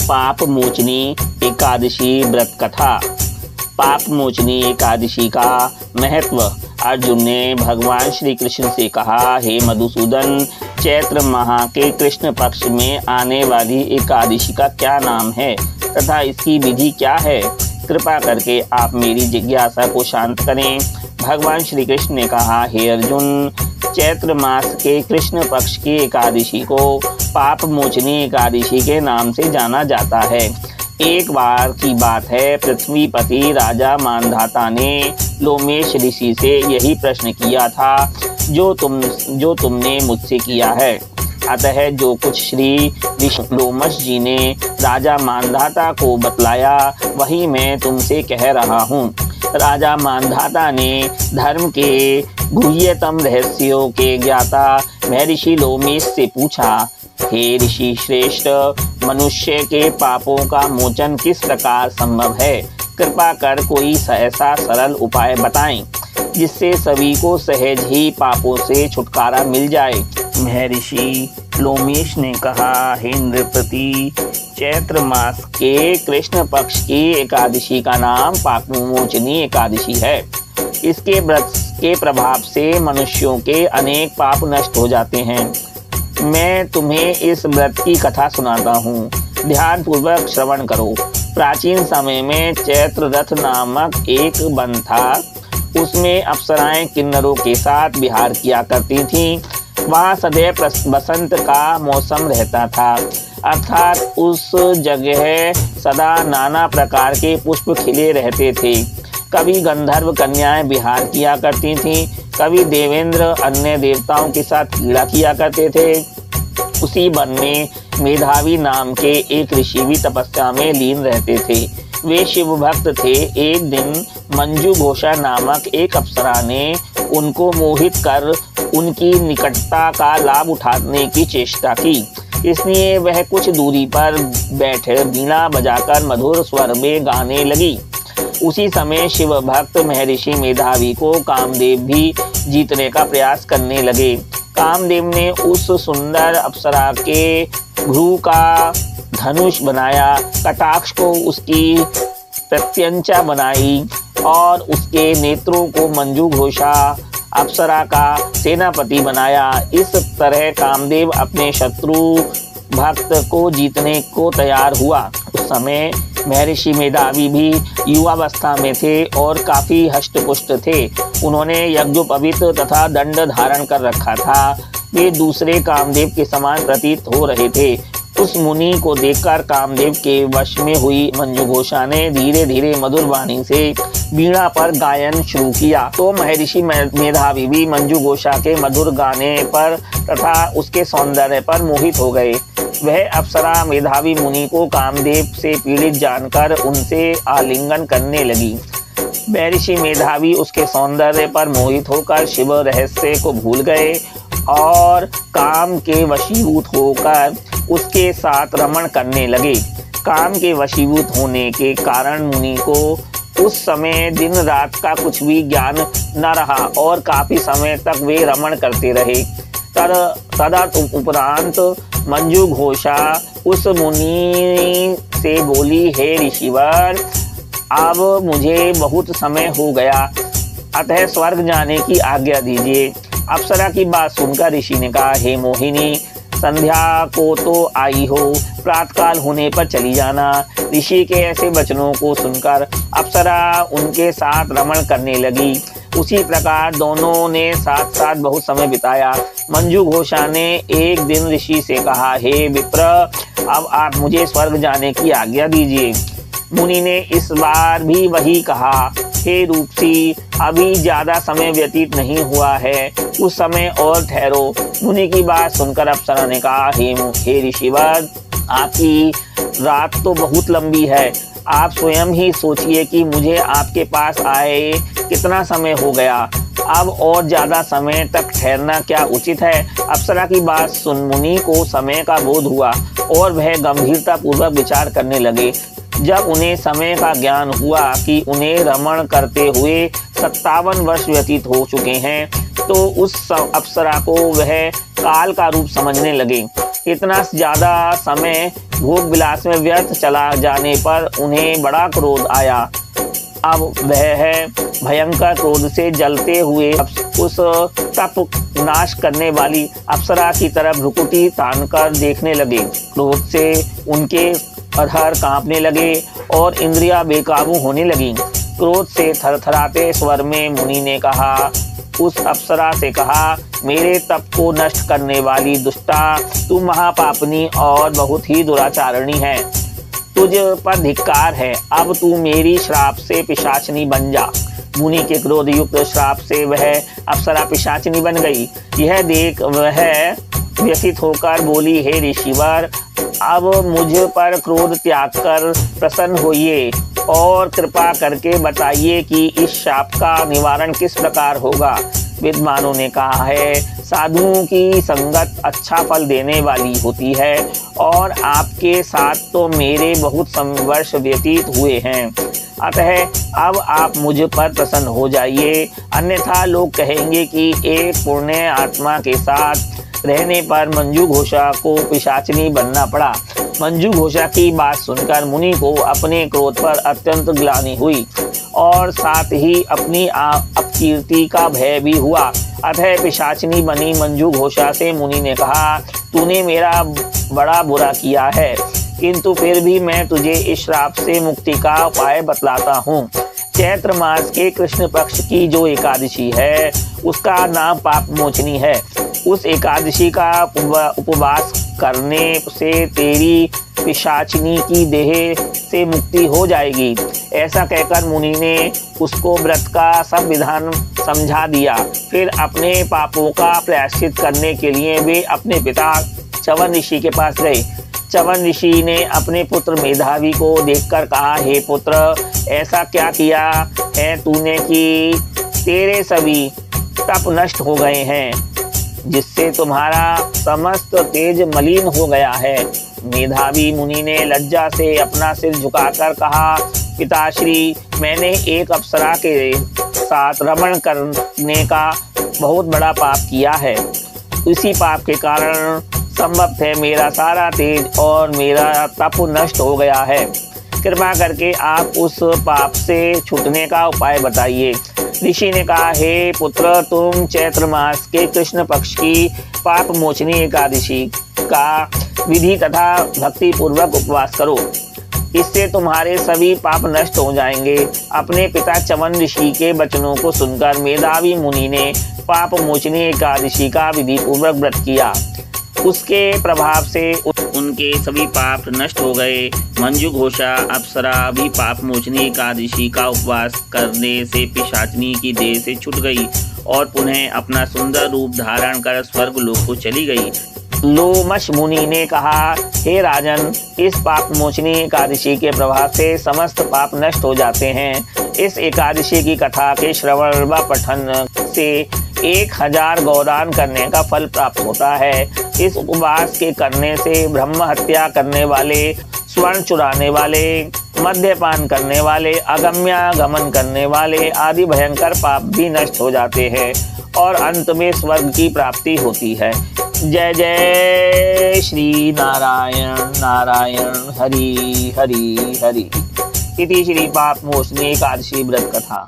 पाप मोचनी एकादशी व्रत कथा। पाप मोचनी एकादशी का महत्व। अर्जुन ने भगवान श्री कृष्ण से कहा, हे मधुसूदन, चैत्र माह के कृष्ण पक्ष में आने वाली एकादशी का क्या नाम है तथा इसकी विधि क्या है? कृपा करके आप मेरी जिज्ञासा को शांत करें। भगवान श्री कृष्ण ने कहा, हे अर्जुन, चैत्र मास के कृष्ण पक्ष की एकादशी को पाप मोचनी एकादशी के नाम से जाना जाता है। एक बार की बात है, पृथ्वीपति राजा मानधाता ने लोमेश ऋषि से यही प्रश्न किया था जो तुमने मुझसे किया है। अतः जो कुछ श्री ऋषि लोमश जी ने राजा मानधाता को बतलाया वही मैं तुमसे कह रहा हूँ। राजा मानधाता ने धर्म के गुह्यतम रहस्यों के ज्ञाता महर्षि लोमेश से पूछा, हे ऋषि श्रेष्ठ, मनुष्य के पापों का मोचन किस प्रकार संभव है? कृपा कर कोई ऐसा सरल उपाय बताएं जिससे सभी को सहज ही पापों से छुटकारा मिल जाए। महर्षि लोमेश ने कहा, हे नृपति, चैत्र मास के कृष्ण पक्ष की एकादशी का नाम पापमोचनी एकादशी है। इसके व्रत के प्रभाव से मनुष्यों के अनेक पाप नष्ट हो जाते हैं। मैं तुम्हें इस व्रत की कथा सुनाता हूँ, ध्यान पूर्वक श्रवण करो। प्राचीन समय में चैत्र रथ नामक एक वन था। उसमें अप्सराएं किन्नरों के साथ विहार किया करती थीं। वहाँ सदैव बसंत का मौसम रहता था, अर्थात उस जगह सदा नाना प्रकार के पुष्प खिले रहते थे। कभी गंधर्व कन्याएं विहार किया करती थीं, कभी देवेंद्र अन्य देवताओं के साथ क्रीड़ा किया करते थे। उसी वन में मेधावी नाम के एक ऋषि भी तपस्या में लीन रहते थे। वे शिव भक्त थे। एक दिन मंजू घोषा नामक एक अप्सरा ने उनको मोहित कर उनकी निकटता का लाभ उठाने की चेष्टा की। इसलिए वह कुछ दूरी पर बैठे बीणा बजाकर मधुर स्वर में गाने लगी। उसी समय शिव भक्त महर्षि मेधावी को कामदेव भी जीतने का प्रयास करने लगे। कामदेव ने उस सुंदर अप्सरा के भ्रू का धनुष बनाया, कटाक्ष को उसकी प्रत्यंचा बनाई और उसके नेत्रों को मंजू घोषा अप्सरा का सेनापति बनाया। इस तरह कामदेव अपने शत्रु भक्त को जीतने को तैयार हुआ। उस समय महर्षि मेधावी भी युवावस्था में थे और काफी हष्टपुष्ट थे। उन्होंने यज्ञोपवीत तथा दंड धारण कर रखा था। वे दूसरे कामदेव के समान प्रतीत हो रहे थे। उस मुनि को देखकर कामदेव के वश में हुई मंजू घोषा ने धीरे धीरे मधुर वाणी से बीणा पर गायन शुरू किया। तो महर्षि मेधावी भी मंजू घोषा के मधुर गाने पर तथा उसके सौंदर्य पर मोहित हो गए। वह अप्सरा मेधावी मुनि को कामदेव से पीड़ित जानकर उनसे आलिंगन करने लगी। महर्षि मेधावी उसके सौंदर्य पर मोहित होकर शिव रहस्य को भूल गए और काम के वशीभूत होकर उसके साथ रमण करने लगे। काम के वशीभूत होने के कारण मुनि को उस समय दिन रात का कुछ भी ज्ञान न रहा और काफी समय तक वे रमण करते रहे। तदा उपरांत मंजू घोषा उस मुनि से बोली, हे ऋषिवर, अब मुझे बहुत समय हो गया, अतः स्वर्ग जाने की आज्ञा दीजिए। अप्सरा की बात सुनकर ऋषि ने कहा, हे मोहिनी, संध्या को तो आई हो, प्रातःकाल होने पर चली जाना। ऋषि के ऐसे वचनों को सुनकर अप्सरा उनके साथ रमण करने लगी। उसी प्रकार दोनों ने साथ साथ बहुत समय बिताया। मंजू घोषा ने एक दिन ऋषि से कहा, हे विप्र, अब आप मुझे स्वर्ग जाने की आज्ञा दीजिए। मुनि ने इस बार भी वही कहा, हे रूपसी, अभी ज्यादा समय व्यतीत नहीं हुआ है, कुछ समय और ठहरो। मुनि की बात सुनकर अप्सरा ने कहा, हे ऋषिवर, आपकी रात तो बहुत लंबी है। आप स्वयं ही सोचिए कि मुझे आपके पास आए कितना समय हो गया। अब और ज्यादा समय तक ठहरना क्या उचित है? अप्सरा की बात सुन मुनि को समय का बोध हुआ और वह गंभीरता पूर्वक विचार करने लगे। जब उन्हें समय का ज्ञान हुआ कि उन्हें रमण करते हुए 57 वर्ष व्यतीत हो चुके हैं, तो उस अप्सरा को वह काल का रूप समझने लगे। इतना ज्यादा समय भोग विलास में व्यर्थ चला जाने पर उन्हें बड़ा क्रोध आया। अब वह भयंकर क्रोध से जलते हुए उस तप नाश करने वाली अप्सरा की तरफ भ्रुकुटी तानकर देखने लगे। क्रोध से उनके अधर कांपने लगे और इंद्रियां बेकाबू होने लगीं। क्रोध से थरथराते स्वर में मुनि ने कहा, उस अप्सरा से कहा, मेरे तप को नष्ट करने वाली दुष्टा, तू महापापनी और बहुत ही दुराचारणी है। तुझ पर धिक्कार है। अब तू मेरी श्राप से पिशाचनी बन जा। मुनि के क्रोध युक्त श्राप से वह अप्सरा पिशाचनी बन गई। यह देख वह व्यथित होकर बोली, हे ऋषिवर, अब मुझ पर क्रोध त्याग कर प्रसन्न होइए और कृपा करके बताइए कि इस शाप का निवारण किस प्रकार होगा। विद्वानों ने कहा है, साधुओं की संगत अच्छा फल देने वाली होती है और आपके साथ तो मेरे बहुत वर्ष व्यतीत हुए हैं। अतः अब आप मुझ पर प्रसन्न हो जाइए, अन्यथा लोग कहेंगे कि एक पुण्य आत्मा के साथ रहने पर मंजू घोषा को पिशाचनी बनना पड़ा। मंजू घोषा की बात सुनकर मुनि को अपने क्रोध पर अत्यंत ग्लानि हुई और साथ ही अपनी अपकीर्ति का भय भी हुआ। अतः पिशाचनी बनी मंजू घोषा से मुनि ने कहा, तूने मेरा बड़ा बुरा किया है, किंतु फिर भी मैं तुझे इस श्राप से मुक्ति का उपाय बतलाता हूँ। चैत्र मास के कृष्ण पक्ष की जो एकादशी है उसका नाम पाप मोचनी है। उस एकादशी का उपवास करने से तेरी पिशाचनी की देह से मुक्ति हो जाएगी। ऐसा कहकर मुनि ने उसको व्रत का सब विधान समझा दिया। फिर अपने पापों का प्रायश्चित करने के लिए वे अपने पिता च्यवन ऋषि के पास गए। च्यवन ऋषि ने अपने पुत्र मेधावी को देखकर कहा, हे पुत्र, ऐसा क्या किया है तूने कि तेरे सभी तप नष्ट हो गए हैं, जिससे तुम्हारा समस्त तेज मलिन हो गया है। मेधावी मुनि ने लज्जा से अपना सिर झुकाकर कहा, पिताश्री, मैंने एक अप्सरा के साथ रमण करने का बहुत बड़ा पाप किया है। इसी पाप के कारण संभव है मेरा सारा तेज और मेरा तप नष्ट हो गया है। कृपा करके आप उस पाप से छूटने का उपाय बताइए। ऋषि ने कहा, हे पुत्र, तुम चैत्र मास के कृष्ण पक्ष की पाप मोचनी एकादशी का विधि तथा भक्ति पूर्वक उपवास करो। इससे तुम्हारे सभी पाप नष्ट हो जाएंगे। अपने पिता च्यवन ऋषि के वचनों को सुनकर मेधावी मुनि ने पाप मोचनी एकादशी का विधि पूर्वक व्रत किया। उसके प्रभाव से उनके सभी पाप नष्ट हो गए। मंजू घोषा अप्सरा भी पाप मोचनी एकादशी का उपवास करने से पिशाचनी की देह से छूट गई और पुनः अपना सुंदर रूप धारण कर स्वर्ग लोक को चली गई। लोमश मुनि ने कहा, हे राजन, इस पाप मोचनी एकादशी के प्रभाव से समस्त पाप नष्ट हो जाते हैं। इस एकादशी की कथा के श्रवण व पठन से 1000 गौदान करने का फल प्राप्त होता है। इस उपवास के करने से ब्रह्म हत्या करने वाले, स्वर्ण चुराने वाले, मद्यपान करने वाले, अगम्यागमन करने वाले आदि भयंकर पाप भी नष्ट हो जाते हैं और अंत में स्वर्ग की प्राप्ति होती है। जय जय श्री नारायण नारायण हरि हरि हरि। इति श्री पाप मोचनी एकादशी व्रत कथा।